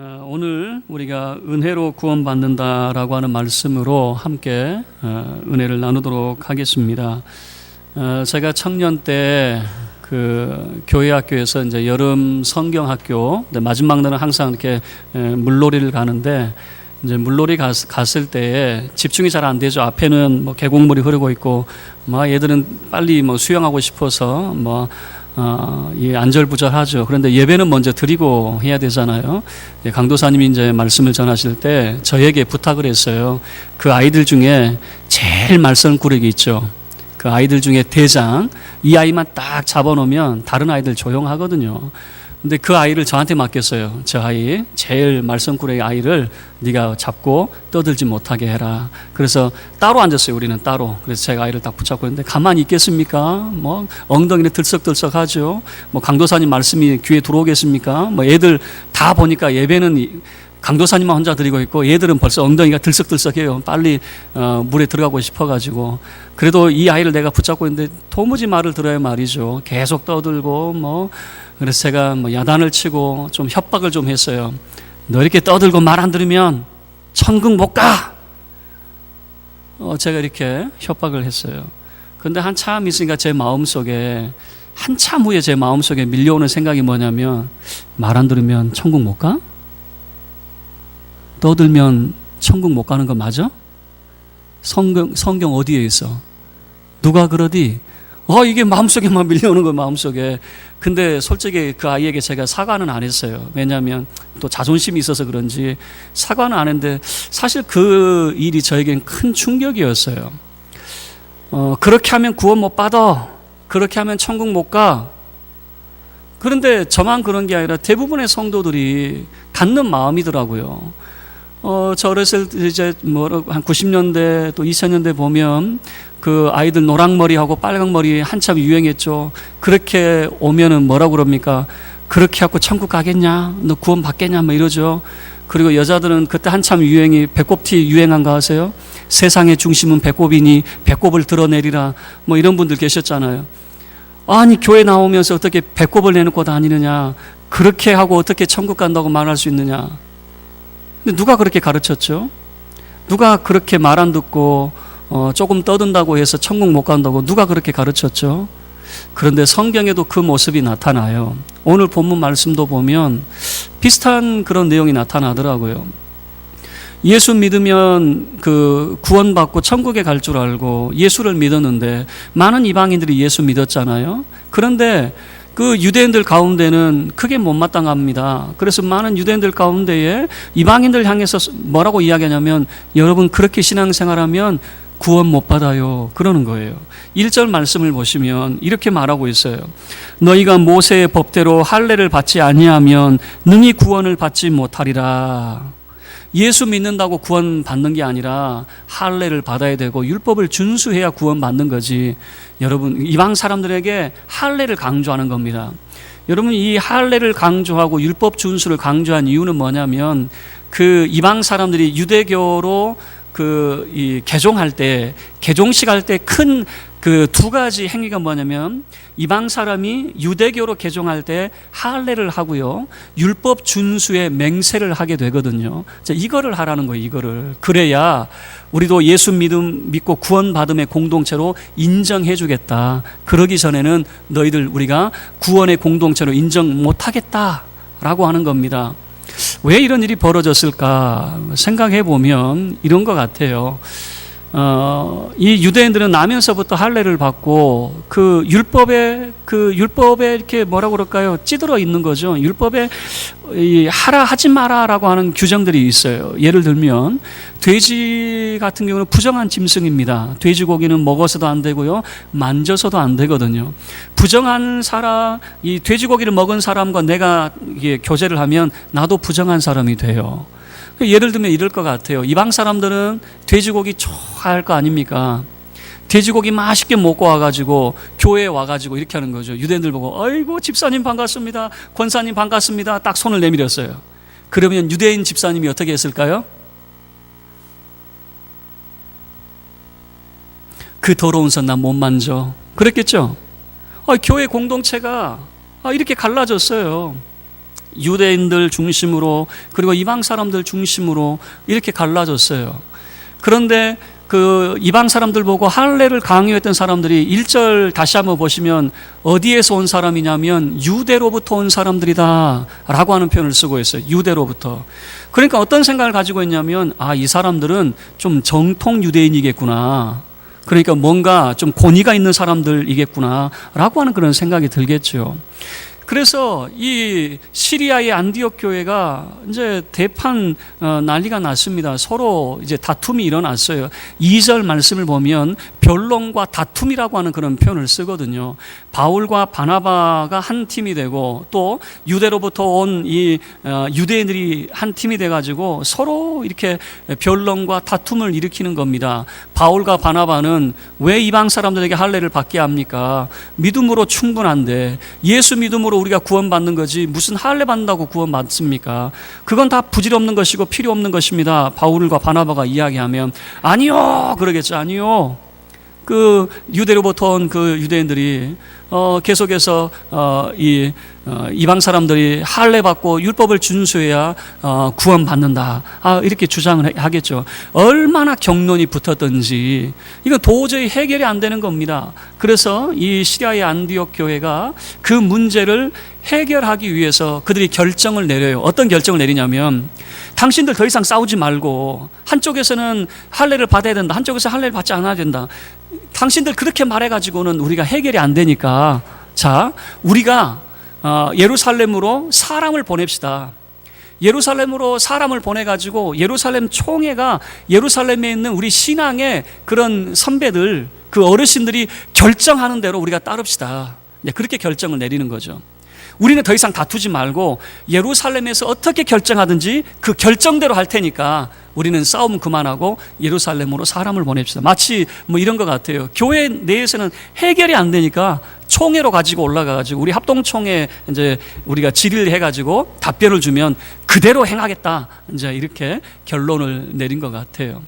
오늘 우리가 은혜로 구원받는다라고 하는 말씀으로 함께 은혜를 나누도록 하겠습니다. 제가 청년 때 그 교회 학교에서 이제 여름 성경학교 마지막 날은 항상 이렇게 물놀이를 가는데 이제 물놀이 갔을 때에 집중이 잘 안 되죠. 앞에는 뭐 계곡물이 흐르고 있고 막 얘들은 빨리 뭐 수영하고 싶어서 안절부절하죠. 그런데 예배는 먼저 드리고 해야 되잖아요. 강도사님이 이제 말씀을 전하실 때 저에게 부탁을 했어요. 그 아이들 중에 제일 말썽꾸러기 있죠. 그 아이들 중에 대장, 이 아이만 딱 잡아놓으면 다른 아이들 조용하거든요. 근데 그 아이를 저한테 맡겼어요. 저 아이, 제일 말썽꾸러기 아이를 네가 잡고 떠들지 못하게 해라. 그래서 따로 앉았어요. 우리는 따로. 그래서 제가 아이를 딱 붙잡고 있는데 가만히 있겠습니까? 뭐 엉덩이는 들썩들썩하죠. 뭐 강도사님 말씀이 귀에 들어오겠습니까? 뭐 애들 다 보니까 예배는 강도사님만 혼자 드리고 있고 얘들은 벌써 엉덩이가 들썩들썩해요. 빨리 물에 들어가고 싶어가지고. 그래도 이 아이를 내가 붙잡고 있는데 도무지 말을 들어야 말이죠. 계속 떠들고 그래서 제가 야단을 치고 좀 협박을 좀 했어요. 너 이렇게 떠들고 말 안 들으면 천국 못 가. 제가 이렇게 협박을 했어요. 그런데 한참 있으니까 한참 후에 제 마음속에 밀려오는 생각이 뭐냐면 말 안 들으면 천국 못 가? 떠들면 천국 못 가는 거 맞아? 성경 어디에 있어? 누가 그러디? 이게 마음속에만 밀려오는 거 마음속에. 근데 솔직히 그 아이에게 제가 사과는 안 했어요. 왜냐하면 또 자존심이 있어서 그런지 사과는 안 했는데 사실 그 일이 저에겐 큰 충격이었어요. 그렇게 하면 구원 못 받아. 그렇게 하면 천국 못 가. 그런데 저만 그런 게 아니라 대부분의 성도들이 갖는 마음이더라고요. 저 어렸을 때 이제 한 90년대 또 2000년대 보면 그 아이들 노랑머리하고 빨강머리 한참 유행했죠. 그렇게 오면은 뭐라고 그럽니까? 그렇게 하고 천국 가겠냐? 너 구원 받겠냐? 이러죠. 그리고 여자들은 그때 한참 유행이 배꼽티 유행한 거 아세요? 세상의 중심은 배꼽이니 배꼽을 드러내리라. 이런 분들 계셨잖아요. 아니 교회 나오면서 어떻게 배꼽을 내놓고 다니느냐? 그렇게 하고 어떻게 천국 간다고 말할 수 있느냐? 근데 누가 그렇게 가르쳤죠? 누가 그렇게 말 안 듣고 조금 떠든다고 해서 천국 못 간다고 누가 그렇게 가르쳤죠? 그런데 성경에도 그 모습이 나타나요. 오늘 본문 말씀도 보면 비슷한 그런 내용이 나타나더라고요. 예수 믿으면 구원받고 천국에 갈 줄 알고 예수를 믿었는데 많은 이방인들이 예수 믿었잖아요. 그런데 그 유대인들 가운데는 크게 못마땅합니다. 그래서 많은 유대인들 가운데에 이방인들 향해서 뭐라고 이야기하냐면 여러분 그렇게 신앙생활하면 구원 못 받아요. 그러는 거예요. 1절 말씀을 보시면 이렇게 말하고 있어요. 너희가 모세의 법대로 할례를 받지 아니하면 능히 구원을 받지 못하리라. 예수 믿는다고 구원 받는 게 아니라 할례를 받아야 되고 율법을 준수해야 구원 받는 거지. 여러분 이방 사람들에게 할례를 강조하는 겁니다. 여러분 이 할례를 강조하고 율법 준수를 강조한 이유는 뭐냐면 그 이방 사람들이 유대교로 이 개종할 때 개종식 할 때 큰 그 두 가지 행위가 뭐냐면 이방 사람이 유대교로 개종할 때 할례를 하고요. 율법 준수에 맹세를 하게 되거든요. 이거를 하라는 거예요. 이거를. 그래야 우리도 예수 믿고 구원받음의 공동체로 인정해 주겠다. 그러기 전에는 너희들 우리가 구원의 공동체로 인정 못하겠다라고 하는 겁니다. 왜 이런 일이 벌어졌을까 생각해 보면 이런 것 같아요. 이 유대인들은 나면서부터 할례를 받고 그 율법에 이렇게 뭐라고 그럴까요? 찌들어 있는 거죠. 율법에 하라 하지 마라라고 하는 규정들이 있어요. 예를 들면 돼지 같은 경우는 부정한 짐승입니다. 돼지고기는 먹어서도 안 되고요, 만져서도 안 되거든요. 부정한 사람, 이 돼지고기를 먹은 사람과 내가 교제를 하면 나도 부정한 사람이 돼요. 예를 들면 이럴 것 같아요. 이방 사람들은 돼지고기 좋아할 거 아닙니까? 돼지고기 맛있게 먹고 와가지고 교회에 와가지고 이렇게 하는 거죠. 유대인들 보고 아이고 집사님 반갑습니다, 권사님 반갑습니다, 딱 손을 내밀었어요. 그러면 유대인 집사님이 어떻게 했을까요? 그 더러운 손 나 못 만져 그랬겠죠. 교회 공동체가 이렇게 갈라졌어요. 유대인들 중심으로 그리고 이방 사람들 중심으로 이렇게 갈라졌어요. 그런데 그 이방 사람들 보고 할례를 강요했던 사람들이 1절 다시 한번 보시면 어디에서 온 사람이냐면 유대로부터 온 사람들이다 라고 하는 표현을 쓰고 있어요. 유대로부터. 그러니까 어떤 생각을 가지고 있냐면 이 사람들은 좀 정통 유대인이겠구나, 그러니까 뭔가 좀 권위가 있는 사람들이겠구나 라고 하는 그런 생각이 들겠죠. 그래서 이 시리아의 안디옥 교회가 이제 대판 난리가 났습니다. 서로 이제 다툼이 일어났어요. 2절 말씀을 보면 변론과 다툼이라고 하는 그런 표현을 쓰거든요. 바울과 바나바가 한 팀이 되고 또 유대로부터 온 이 유대인들이 한 팀이 돼가지고 서로 이렇게 변론과 다툼을 일으키는 겁니다. 바울과 바나바는 왜 이방 사람들에게 할례를 받게 합니까? 믿음으로 충분한데, 예수 믿음으로 우리가 구원받는 거지 무슨 할례 받는다고 구원받습니까? 그건 다 부질없는 것이고 필요 없는 것입니다. 바울과 바나바가 이야기하면 아니요 그러겠죠. 아니요. 그 유대로부터 온 그 유대인들이 계속해서 이방 사람들이 할례 받고 율법을 준수해야 구원받는다, 이렇게 주장을 하겠죠. 얼마나 격론이 붙었던지 이건 도저히 해결이 안 되는 겁니다. 그래서 이 시리아의 안디옥 교회가 그 문제를 해결하기 위해서 그들이 결정을 내려요. 어떤 결정을 내리냐면 당신들 더 이상 싸우지 말고, 한쪽에서는 할례를 받아야 된다, 한쪽에서 할례를 받지 않아야 된다. 당신들 그렇게 말해가지고는 우리가 해결이 안 되니까, 자, 우리가 예루살렘으로 사람을 보냅시다. 예루살렘으로 사람을 보내가지고 예루살렘 총회가 예루살렘에 있는 우리 신앙의 그런 선배들, 그 어르신들이 결정하는 대로 우리가 따릅시다. 그렇게 결정을 내리는 거죠. 우리는 더 이상 다투지 말고 예루살렘에서 어떻게 결정하든지 그 결정대로 할 테니까 우리는 싸움 그만하고 예루살렘으로 사람을 보냅시다. 마치 뭐 이런 것 같아요. 교회 내에서는 해결이 안 되니까 총회로 가지고 올라가가지고 우리 합동총회 이제 우리가 질의를 해가지고 답변을 주면 그대로 행하겠다, 이제 이렇게 결론을 내린 것 같아요.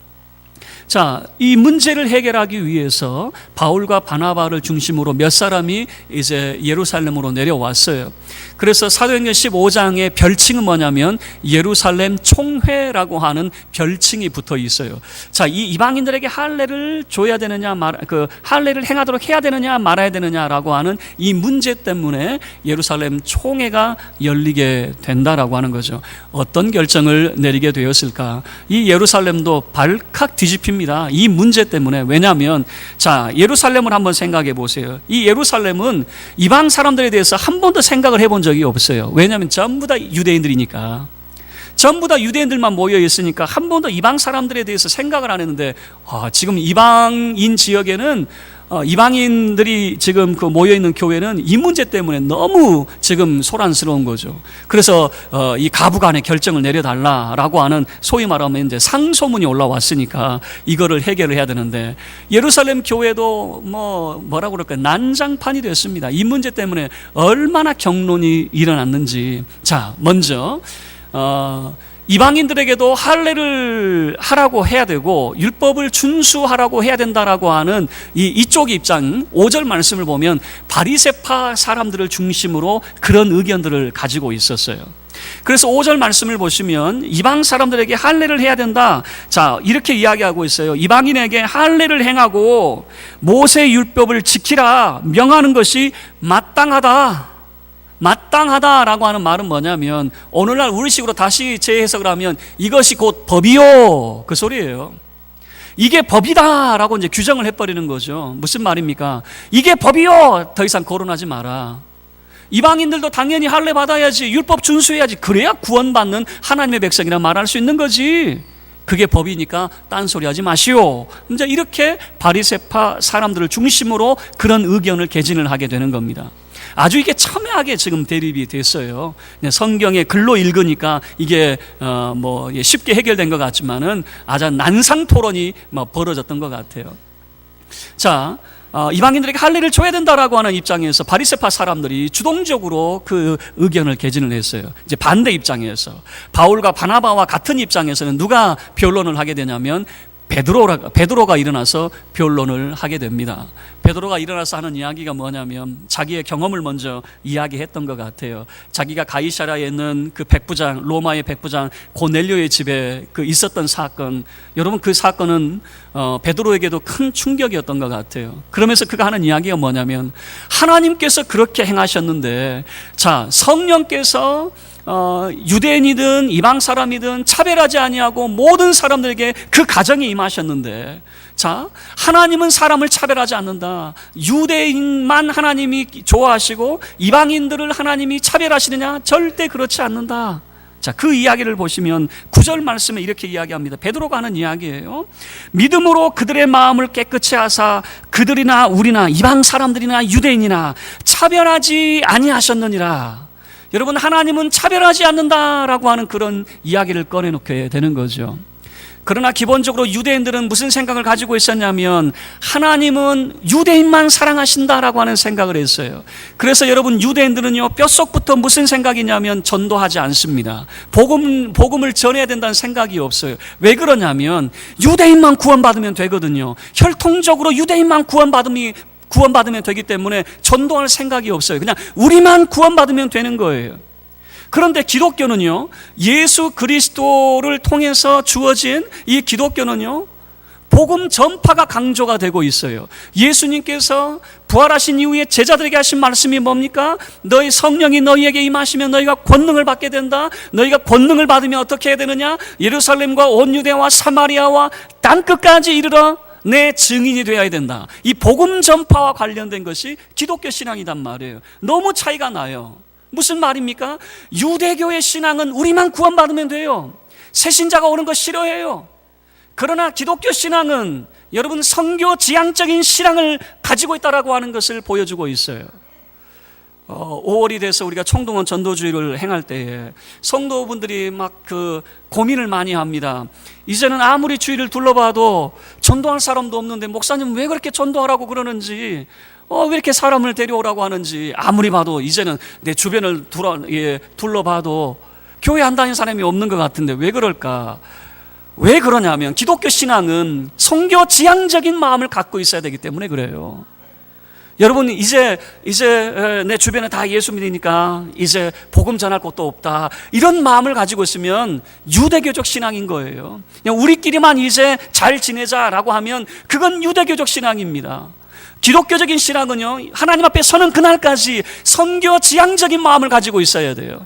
자, 이 문제를 해결하기 위해서 바울과 바나바를 중심으로 몇 사람이 이제 예루살렘으로 내려왔어요. 그래서 사도행전 15장의 별칭은 뭐냐면 예루살렘 총회라고 하는 별칭이 붙어 있어요. 자, 이 이방인들에게 할례를 줘야 되느냐, 할례를 행하도록 해야 되느냐 말아야 되느냐라고 하는 이 문제 때문에 예루살렘 총회가 열리게 된다라고 하는 거죠. 어떤 결정을 내리게 되었을까? 이 예루살렘도 발칵 뒤집힙니다. 이 문제 때문에. 왜냐하면 자, 예루살렘을 한번 생각해 보세요. 이 예루살렘은 이방 사람들에 대해서 한 번도 생각을 해본 적이 없어요. 왜냐하면 전부 다 유대인들이니까. 전부 다 유대인들만 모여 있으니까 한 번도 이방 사람들에 대해서 생각을 안 했는데, 지금 이방인 지역에는 이방인들이 지금 그 모여있는 교회는 이 문제 때문에 너무 지금 소란스러운 거죠. 그래서 이 가부간의 결정을 내려달라라고 하는, 소위 말하면 이제 상소문이 올라왔으니까 이거를 해결을 해야 되는데, 예루살렘 교회도 뭐라고 그럴까요? 난장판이 됐습니다. 이 문제 때문에 얼마나 격론이 일어났는지. 자, 먼저 이방인들에게도 할례를 하라고 해야 되고 율법을 준수하라고 해야 된다라고 하는 이쪽 입장, 5절 말씀을 보면 바리새파 사람들을 중심으로 그런 의견들을 가지고 있었어요. 그래서 5절 말씀을 보시면 이방 사람들에게 할례를 해야 된다. 자, 이렇게 이야기하고 있어요. 이방인에게 할례를 행하고 모세 율법을 지키라 명하는 것이 마땅하다. 마땅하다라고 하는 말은 뭐냐면, 오늘날 우리식으로 다시 재해석을 하면 이것이 곧 법이요, 그 소리예요. 이게 법이다라고 이제 규정을 해버리는 거죠. 무슨 말입니까? 이게 법이요, 더 이상 거론하지 마라. 이방인들도 당연히 할례 받아야지, 율법 준수해야지, 그래야 구원받는 하나님의 백성이라 말할 수 있는 거지. 그게 법이니까 딴소리 하지 마시오. 이제 이렇게 바리새파 사람들을 중심으로 그런 의견을 개진을 하게 되는 겁니다. 아주 이게 첨예하게 지금 대립이 됐어요. 성경의 글로 읽으니까 이게 쉽게 해결된 것 같지만은 아주 난상 토론이 벌어졌던 것 같아요. 자, 이방인들에게 할례를 줘야 된다라고 하는 입장에서 바리새파 사람들이 주동적으로 그 의견을 개진을 했어요. 이제 반대 입장에서 바울과 바나바와 같은 입장에서는 누가 변론을 하게 되냐면 베드로가 일어나서 변론을 하게 됩니다. 베드로가 일어나서 하는 이야기가 뭐냐면 자기의 경험을 먼저 이야기했던 것 같아요. 자기가 가이사랴에 있는 그 백부장, 로마의 백부장 고넬료의 집에 그 있었던 사건, 여러분 그 사건은 베드로에게도 큰 충격이었던 것 같아요. 그러면서 그가 하는 이야기가 뭐냐면 하나님께서 그렇게 행하셨는데, 자, 성령께서 유대인이든 이방 사람이든 차별하지 아니하고 모든 사람들에게 그 가정에 임하셨는데, 자, 하나님은 사람을 차별하지 않는다. 유대인만 하나님이 좋아하시고 이방인들을 하나님이 차별하시느냐? 절대 그렇지 않는다. 자, 그 이야기를 보시면 9절 말씀에 이렇게 이야기합니다. 베드로가 하는 이야기예요. 믿음으로 그들의 마음을 깨끗이 하사 그들이나 우리나 이방 사람들이나 유대인이나 차별하지 아니하셨느니라. 여러분, 하나님은 차별하지 않는다라고 하는 그런 이야기를 꺼내놓게 되는 거죠. 그러나 기본적으로 유대인들은 무슨 생각을 가지고 있었냐면 하나님은 유대인만 사랑하신다라고 하는 생각을 했어요. 그래서 여러분, 유대인들은요 뼛속부터 무슨 생각이냐면 전도하지 않습니다. 복음을 전해야 된다는 생각이 없어요. 왜 그러냐면 유대인만 구원받으면 되거든요. 혈통적으로 유대인만 구원받으면 되기 때문에 전도할 생각이 없어요. 그냥 우리만 구원받으면 되는 거예요. 그런데 기독교는요, 예수 그리스도를 통해서 주어진 이 기독교는요, 복음 전파가 강조가 되고 있어요. 예수님께서 부활하신 이후에 제자들에게 하신 말씀이 뭡니까? 너희 성령이 너희에게 임하시면 너희가 권능을 받게 된다. 너희가 권능을 받으면 어떻게 해야 되느냐? 예루살렘과 온 유대와 사마리아와 땅끝까지 이르러 내 증인이 되어야 된다. 이 복음 전파와 관련된 것이 기독교 신앙이란 말이에요. 너무 차이가 나요. 무슨 말입니까? 유대교의 신앙은 우리만 구원받으면 돼요. 새신자가 오는 거 싫어해요. 그러나 기독교 신앙은 여러분 선교 지향적인 신앙을 가지고 있다라고 하는 것을 보여주고 있어요. 5월이 돼서 우리가 총동원 전도주의를 행할 때에 성도분들이 막 그 고민을 많이 합니다. 이제는 아무리 주위를 둘러봐도 전도할 사람도 없는데 목사님은 왜 그렇게 전도하라고 그러는지, 왜 이렇게 사람을 데려오라고 하는지, 아무리 봐도 이제는 내 주변을 둘러봐도 교회 안 다니는 사람이 없는 것 같은데 왜 그럴까? 왜 그러냐면 기독교 신앙은 선교 지향적인 마음을 갖고 있어야 되기 때문에 그래요. 여러분, 이제 내 주변에 다 예수 믿으니까 이제 복음 전할 곳도 없다, 이런 마음을 가지고 있으면 유대교적 신앙인 거예요. 그냥 우리끼리만 이제 잘 지내자라고 하면 그건 유대교적 신앙입니다. 기독교적인 신앙은요, 하나님 앞에 서는 그날까지 선교 지향적인 마음을 가지고 있어야 돼요.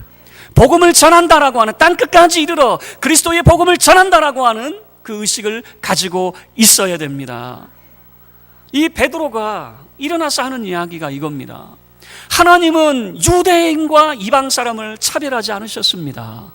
복음을 전한다라고 하는, 땅끝까지 이르러 그리스도의 복음을 전한다라고 하는 그 의식을 가지고 있어야 됩니다. 이 베드로가 일어나서 하는 이야기가 이겁니다. 하나님은 유대인과 이방 사람을 차별하지 않으셨습니다.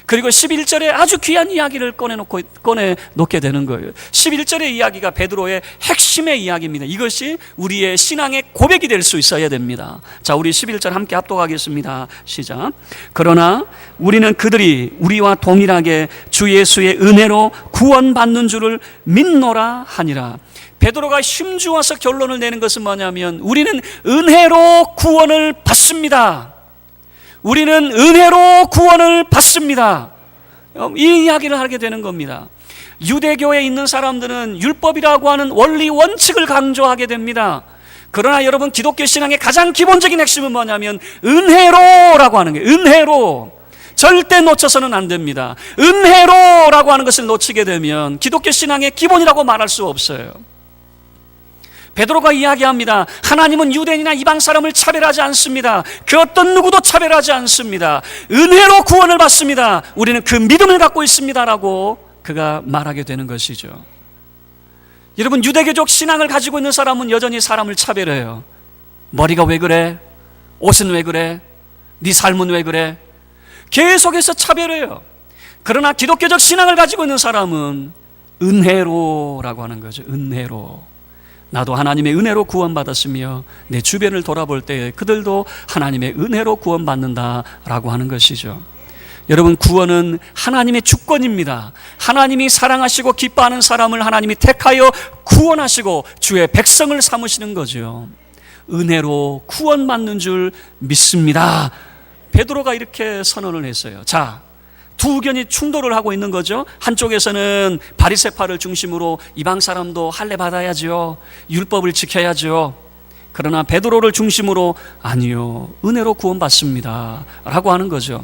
그리고 11절에 아주 귀한 이야기를 꺼내놓게 되는 거예요. 11절의 이야기가 베드로의 핵심의 이야기입니다. 이것이 우리의 신앙의 고백이 될 수 있어야 됩니다. 자, 우리 11절 함께 합독하겠습니다. 시작. 그러나 우리는 그들이 우리와 동일하게 주 예수의 은혜로 구원받는 줄을 믿노라 하니라. 베드로가 힘주어서 결론을 내는 것은 뭐냐면 우리는 은혜로 구원을 받습니다. 우리는 은혜로 구원을 받습니다. 이 이야기를 하게 되는 겁니다. 유대교에 있는 사람들은 율법이라고 하는 원리 원칙을 강조하게 됩니다. 그러나 여러분, 기독교 신앙의 가장 기본적인 핵심은 뭐냐면 은혜로라고 하는 거예요. 은혜로. 절대 놓쳐서는 안 됩니다. 은혜로라고 하는 것을 놓치게 되면 기독교 신앙의 기본이라고 말할 수 없어요. 베드로가 이야기합니다. 하나님은 유대인이나 이방 사람을 차별하지 않습니다. 그 어떤 누구도 차별하지 않습니다. 은혜로 구원을 받습니다. 우리는 그 믿음을 갖고 있습니다라고 그가 말하게 되는 것이죠. 여러분, 유대교적 신앙을 가지고 있는 사람은 여전히 사람을 차별해요. 머리가 왜 그래? 옷은 왜 그래? 네 삶은 왜 그래? 계속해서 차별해요. 그러나 기독교적 신앙을 가지고 있는 사람은 은혜로라고 하는 거죠. 은혜로. 나도 하나님의 은혜로 구원받았으며 내 주변을 돌아볼 때 그들도 하나님의 은혜로 구원받는다라고 하는 것이죠. 여러분, 구원은 하나님의 주권입니다. 하나님이 사랑하시고 기뻐하는 사람을 하나님이 택하여 구원하시고 주의 백성을 삼으시는 거죠. 은혜로 구원받는 줄 믿습니다. 베드로가 이렇게 선언을 했어요. 자, 두 의견이 충돌을 하고 있는 거죠. 한쪽에서는 바리새파를 중심으로 이방 사람도 할례 받아야죠, 율법을 지켜야죠. 그러나 베드로를 중심으로 아니요, 은혜로 구원받습니다 라고 하는 거죠.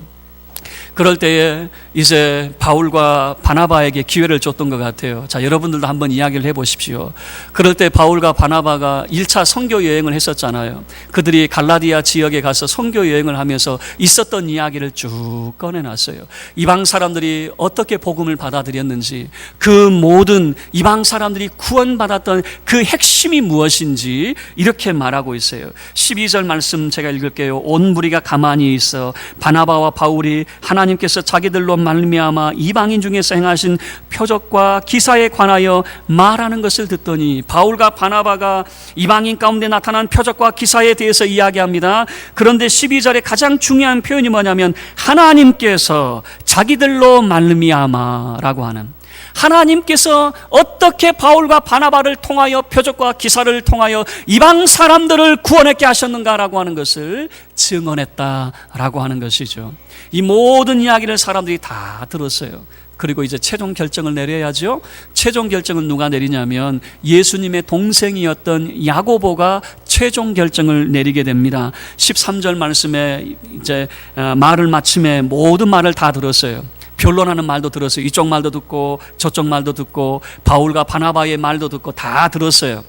그럴 때에 이제 바울과 바나바에게 기회를 줬던 것 같아요. 자, 여러분들도 한번 이야기를 해보십시오. 그럴 때 바울과 바나바가 1차 선교 여행을 했었잖아요. 그들이 갈라디아 지역에 가서 선교 여행을 하면서 있었던 이야기를 쭉 꺼내놨어요. 이방 사람들이 어떻게 복음을 받아들였는지, 그 모든 이방 사람들이 구원받았던 그 핵심이 무엇인지 이렇게 말하고 있어요. 12절 말씀 제가 읽을게요. 온 무리가 가만히 있어 바나바와 바울이 하나님께서 자기들로 말미암아 이방인 중에서 행하신 표적과 기사에 관하여 말하는 것을 듣더니, 바울과 바나바가 이방인 가운데 나타난 표적과 기사에 대해서 이야기합니다. 그런데 12절에 가장 중요한 표현이 뭐냐면 하나님께서 자기들로 말미암아 라고 하는, 하나님께서 어떻게 바울과 바나바를 통하여 표적과 기사를 통하여 이방 사람들을 구원했게 하셨는가라고 하는 것을 증언했다라고 하는 것이죠. 이 모든 이야기를 사람들이 다 들었어요. 그리고 이제 최종 결정을 내려야죠. 최종 결정을 누가 내리냐면 예수님의 동생이었던 야고보가 최종 결정을 내리게 됩니다. 13절 말씀에 이제 말을 마침에 모든 말을 다 들었어요. 변론하는 말도 들었어요. 이쪽 말도 듣고 저쪽 말도 듣고 바울과 바나바의 말도 듣고 다 들었어요.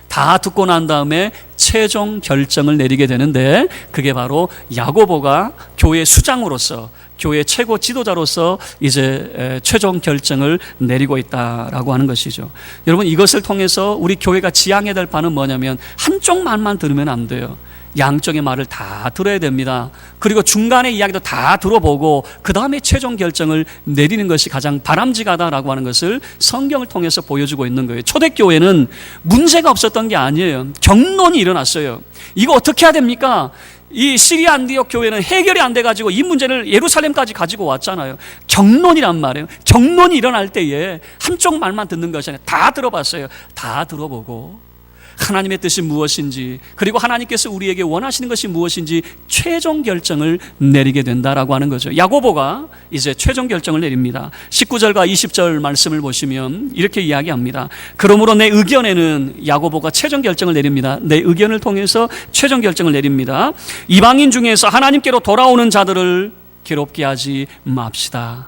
다 듣고 난 다음에 최종 결정을 내리게 되는데, 그게 바로 야고보가 교회 수장으로서, 교회 최고 지도자로서 이제 최종 결정을 내리고 있다라고 하는 것이죠. 여러분, 이것을 통해서 우리 교회가 지향해야 될 바는 뭐냐면 한쪽 말만 들으면 안 돼요. 양쪽의 말을 다 들어야 됩니다. 그리고 중간의 이야기도 다 들어보고 그 다음에 최종 결정을 내리는 것이 가장 바람직하다라고 하는 것을 성경을 통해서 보여주고 있는 거예요. 초대교회는 문제가 없었던 게 아니에요. 경론이 일어났어요. 이거 어떻게 해야 됩니까? 이 시리아 안디옥 교회는 해결이 안 돼가지고 이 문제를 예루살렘까지 가지고 왔잖아요. 경론이란 말이에요. 경론이 일어날 때에 한쪽 말만 듣는 것이 아니라 다 들어봤어요. 다 들어보고 하나님의 뜻이 무엇인지, 그리고 하나님께서 우리에게 원하시는 것이 무엇인지 최종 결정을 내리게 된다라고 하는 거죠. 야고보가 이제 최종 결정을 내립니다. 19절과 20절 말씀을 보시면 이렇게 이야기합니다. 그러므로 내 의견에는, 야고보가 최종 결정을 내립니다. 내 의견을 통해서 최종 결정을 내립니다. 이방인 중에서 하나님께로 돌아오는 자들을 괴롭게 하지 맙시다.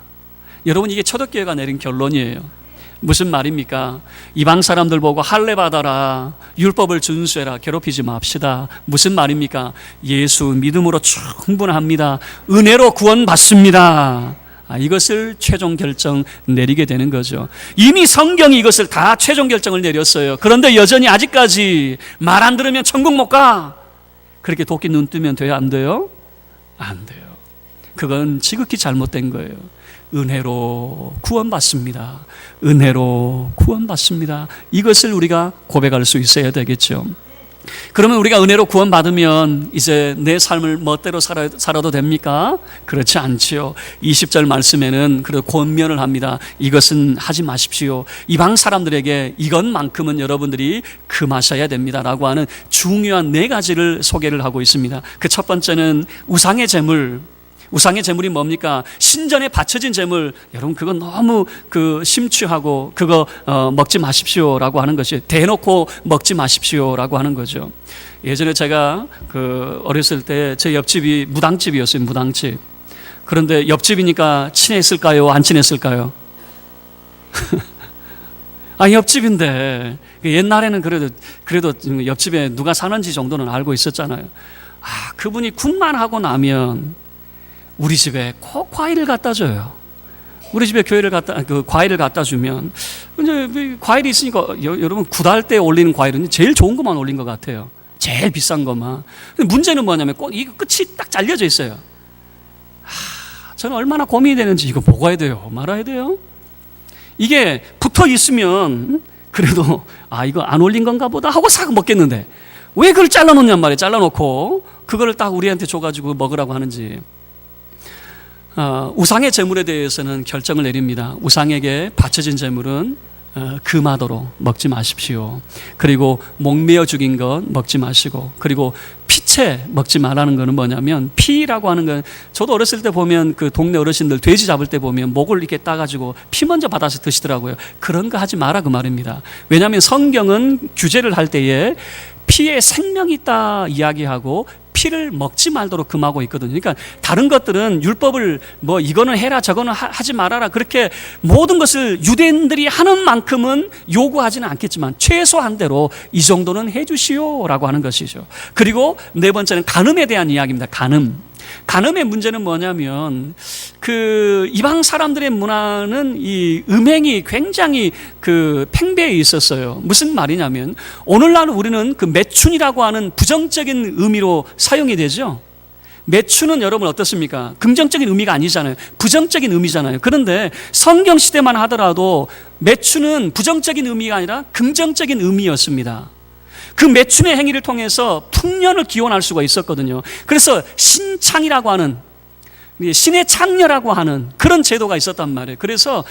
여러분, 이게 초대교회가 내린 결론이에요. 무슨 말입니까? 이방 사람들 보고 할례 받아라, 율법을 준수해라, 괴롭히지 맙시다. 무슨 말입니까? 예수 믿음으로 충분합니다. 은혜로 구원받습니다. 이것을 최종 결정 내리게 되는 거죠. 이미 성경이 이것을 다 최종 결정을 내렸어요. 그런데 여전히 아직까지 말 안 들으면 천국 못 가, 그렇게 도끼 눈 뜨면 돼요? 안 돼요? 안 돼요. 그건 지극히 잘못된 거예요. 은혜로 구원받습니다. 은혜로 구원받습니다. 이것을 우리가 고백할 수 있어야 되겠죠. 그러면 우리가 은혜로 구원받으면 이제 내 삶을 멋대로 살아도 됩니까? 그렇지 않지요. 20절 말씀에는 그래도 권면을 합니다. 이것은 하지 마십시오. 이방 사람들에게 이것만큼은 여러분들이 금하셔야 됩니다라고 하는 중요한 4가지를 소개를 하고 있습니다. 그 첫 번째는 우상의 제물. 우상의 제물이 뭡니까? 신전에 바쳐진 제물. 여러분, 그건 너무 심취하고 그거 먹지 마십시오라고 하는 것이, 대놓고 먹지 마십시오라고 하는 거죠. 예전에 제가 어렸을 때 제 옆집이 무당집이었어요. 무당집. 그런데 옆집이니까 친했을까요? 안 친했을까요? 옆집인데 옛날에는 그래도 옆집에 누가 사는지 정도는 알고 있었잖아요. 그분이 굿만 하고 나면 우리 집에 꼭 과일을 갖다 줘요. 우리 집에 과일을 갖다 주면, 이제 과일이 있으니까, 여러분, 굿할 때 올리는 과일은 제일 좋은 것만 올린 것 같아요. 제일 비싼 것만. 근데 문제는 뭐냐면 꼭 이거 끝이 딱 잘려져 있어요. 저는 얼마나 고민이 되는지, 이거 먹어야 돼요? 말아야 돼요? 이게 붙어 있으면 그래도 이거 안 올린 건가 보다 하고 싹 먹겠는데, 왜 그걸 잘라놓냔 말이에요. 잘라놓고 그거를 딱 우리한테 줘가지고 먹으라고 하는지. 우상의 제물에 대해서는 결정을 내립니다. 우상에게 바쳐진 제물은 금하도록 먹지 마십시오. 그리고 목매어 죽인 것 먹지 마시고, 그리고 피채 먹지 말라는 거는 뭐냐면, 피라고 하는 건 저도 어렸을 때 보면 그 동네 어르신들 돼지 잡을 때 보면 목을 이렇게 따가지고 피 먼저 받아서 드시더라고요. 그런 거 하지 마라 그 말입니다. 왜냐하면 성경은 규제를 할 때에 피에 생명이 있다 이야기하고 피를 먹지 말도록 금하고 있거든요. 그러니까 다른 것들은 율법을 뭐 이거는 해라 저거는 하지 말아라 그렇게 모든 것을 유대인들이 하는 만큼은 요구하지는 않겠지만 최소한대로 이 정도는 해주시오라고 하는 것이죠. 그리고 네 번째는 간음에 대한 이야기입니다. 간음의 문제는 뭐냐면 그 이방 사람들의 문화는 이 음행이 굉장히 그 팽배해 있었어요. 무슨 말이냐면 오늘날 우리는 그 매춘이라고 하는 부정적인 의미로 사용이 되죠. 매춘은 여러분 어떻습니까? 긍정적인 의미가 아니잖아요. 부정적인 의미잖아요. 그런데 성경 시대만 하더라도 매춘은 부정적인 의미가 아니라 긍정적인 의미였습니다. 그 매춘의 행위를 통해서 풍년을 기원할 수가 있었거든요. 그래서 신창이라고 하는, 신의 창녀라고 하는 그런 제도가 있었단 말이에요. 그래서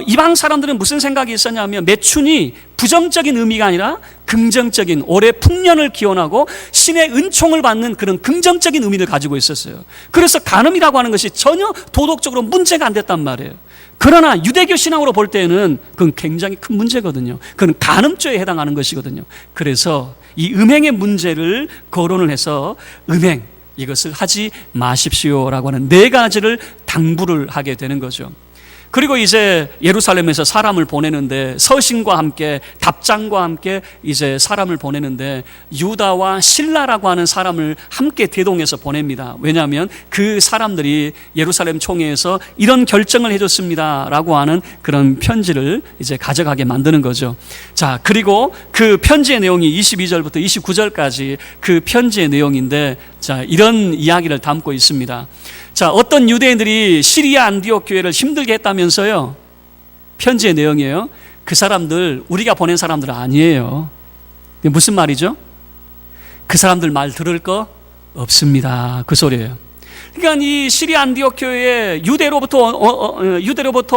이방 사람들은 무슨 생각이 있었냐면 매춘이 부정적인 의미가 아니라 긍정적인 올해 풍년을 기원하고 신의 은총을 받는 그런 긍정적인 의미를 가지고 있었어요. 그래서 간음이라고 하는 것이 전혀 도덕적으로 문제가 안 됐단 말이에요. 그러나 유대교 신앙으로 볼 때는 그건 굉장히 큰 문제거든요. 그건 간음죄에 해당하는 것이거든요. 그래서 이 음행의 문제를 거론을 해서 음행 이것을 하지 마십시오라고 하는 네 가지를 당부를 하게 되는 거죠. 그리고 이제 예루살렘에서 사람을 보내는데 서신과 함께 답장과 함께 이제 사람을 보내는데 유다와 실라라고 하는 사람을 함께 대동해서 보냅니다. 왜냐하면 그 사람들이 예루살렘 총회에서 이런 결정을 해줬습니다 라고 하는 그런 편지를 이제 가져가게 만드는 거죠. 자, 그리고 그 편지의 내용이 22절부터 29절까지 그 편지의 내용인데, 자, 이런 이야기를 담고 있습니다. 자, 어떤 유대인들이 시리아 안디옥 교회를 힘들게 했다면서요. 편지의 내용이에요. 그 사람들 우리가 보낸 사람들 아니에요. 무슨 말이죠? 그 사람들 말 들을 거 없습니다. 그 소리예요. 그러니까 이 시리아 안디옥 교회에 유대로부터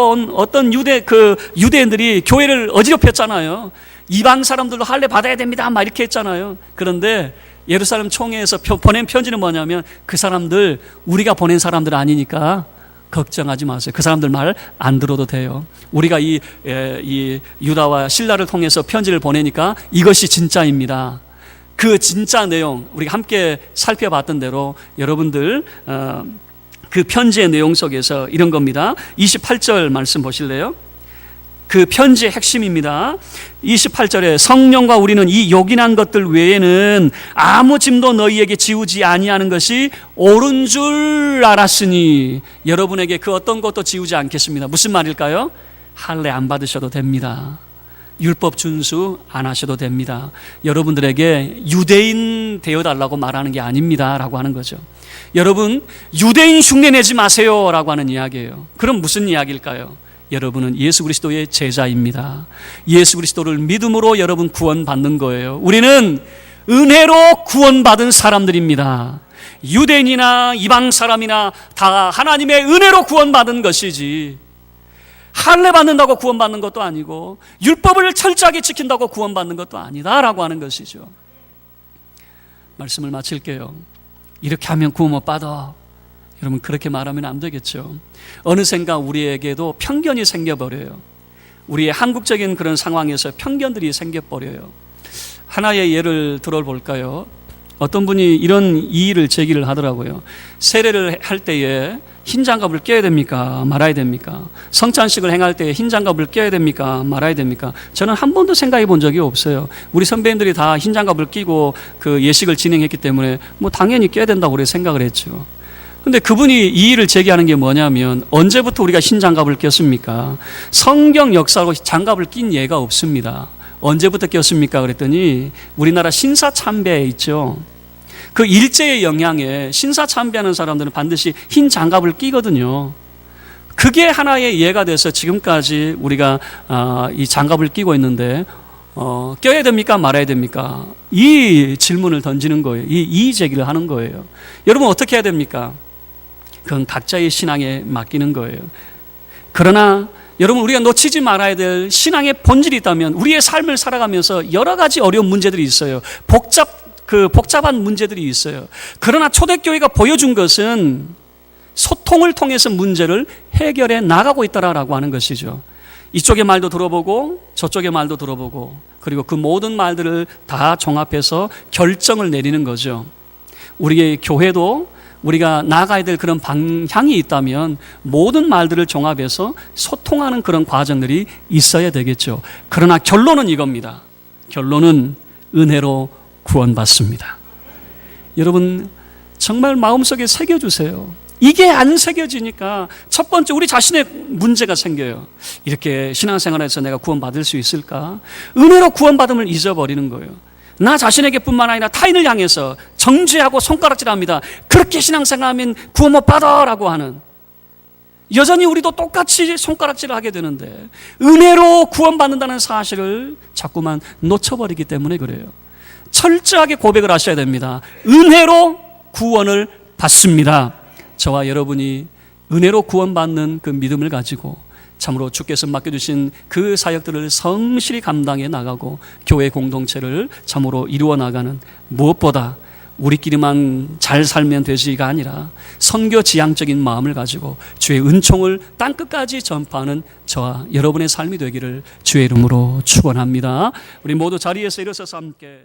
온 어떤 유대인들이 교회를 어지럽혔잖아요. 이방 사람들도 할례 받아야 됩니다. 막 이렇게 했잖아요. 그런데 예루살렘 총회에서 보낸 편지는 뭐냐면 그 사람들 우리가 보낸 사람들 아니니까 걱정하지 마세요. 그 사람들 말 안 들어도 돼요. 우리가 이 유다와 실라를 통해서 편지를 보내니까 이것이 진짜입니다. 그 진짜 내용 우리가 함께 살펴봤던 대로 여러분들 그 편지의 내용 속에서 이런 겁니다. 28절 말씀 보실래요? 그 편지의 핵심입니다. 28절에 성령과 우리는 이 요긴한 것들 외에는 아무 짐도 너희에게 지우지 아니하는 것이 옳은 줄 알았으니 여러분에게 그 어떤 것도 지우지 않겠습니다. 무슨 말일까요? 할례 안 받으셔도 됩니다. 율법 준수 안 하셔도 됩니다. 여러분들에게 유대인 되어달라고 말하는 게 아닙니다 라고 하는 거죠. 여러분 유대인 흉내 내지 마세요 라고 하는 이야기예요. 그럼 무슨 이야기일까요? 여러분은 예수 그리스도의 제자입니다. 예수 그리스도를 믿음으로 여러분 구원받는 거예요. 우리는 은혜로 구원받은 사람들입니다. 유대인이나 이방 사람이나 다 하나님의 은혜로 구원받은 것이지 할례 받는다고 구원받는 것도 아니고 율법을 철저하게 지킨다고 구원받는 것도 아니다라고 하는 것이죠. 말씀을 마칠게요. 이렇게 하면 구원 못 받아. 여러분 그렇게 말하면 안 되겠죠. 어느샌가 우리에게도 편견이 생겨버려요. 우리의 한국적인 그런 상황에서 편견들이 생겨버려요. 하나의 예를 들어볼까요? 어떤 분이 이런 이의를 제기를 하더라고요. 세례를 할 때에 흰 장갑을 껴야 됩니까? 말아야 됩니까? 성찬식을 행할 때에 흰 장갑을 껴야 됩니까? 말아야 됩니까? 저는 한 번도 생각해 본 적이 없어요. 우리 선배님들이 다 흰 장갑을 끼고 그 예식을 진행했기 때문에 뭐 당연히 껴야 된다고 우리 생각을 했죠. 근데 그분이 이의를 제기하는 게 뭐냐면 언제부터 우리가 흰 장갑을 꼈습니까? 성경 역사로 장갑을 낀 예가 없습니다. 언제부터 꼈습니까? 그랬더니 우리나라 신사참배에 있죠. 그 일제의 영향에 신사참배하는 사람들은 반드시 흰 장갑을 끼거든요. 그게 하나의 예가 돼서 지금까지 우리가 이 장갑을 끼고 있는데 껴야 됩니까? 말아야 됩니까? 이 질문을 던지는 거예요. 이 이의 제기를 하는 거예요. 여러분 어떻게 해야 됩니까? 그건 각자의 신앙에 맡기는 거예요. 그러나 여러분, 우리가 놓치지 말아야 될 신앙의 본질이 있다면 우리의 삶을 살아가면서 여러 가지 어려운 문제들이 있어요. 복잡한 문제들이 있어요. 그러나 초대교회가 보여준 것은 소통을 통해서 문제를 해결해 나가고 있다라고 하는 것이죠. 이쪽의 말도 들어보고 저쪽의 말도 들어보고 그리고 그 모든 말들을 다 종합해서 결정을 내리는 거죠. 우리의 교회도 우리가 나아가야 될 그런 방향이 있다면 모든 말들을 종합해서 소통하는 그런 과정들이 있어야 되겠죠. 그러나 결론은 이겁니다. 결론은 은혜로 구원받습니다. 여러분, 정말 마음속에 새겨주세요. 이게 안 새겨지니까 첫 번째 우리 자신의 문제가 생겨요. 이렇게 신앙생활에서 내가 구원받을 수 있을까? 은혜로 구원받음을 잊어버리는 거예요. 나 자신에게 뿐만 아니라 타인을 향해서 정죄하고 손가락질합니다. 그렇게 신앙생활하면 구원 못 받아라고 하는, 여전히 우리도 똑같이 손가락질을 하게 되는데 은혜로 구원받는다는 사실을 자꾸만 놓쳐버리기 때문에 그래요. 철저하게 고백을 하셔야 됩니다. 은혜로 구원을 받습니다. 저와 여러분이 은혜로 구원받는 그 믿음을 가지고 참으로 주께서 맡겨주신 그 사역들을 성실히 감당해 나가고 교회 공동체를 참으로 이루어 나가는, 무엇보다 우리끼리만 잘 살면 되지가 아니라 선교 지향적인 마음을 가지고 주의 은총을 땅끝까지 전파하는 저와 여러분의 삶이 되기를 주의 이름으로 축원합니다. 우리 모두 자리에서 일어서서 함께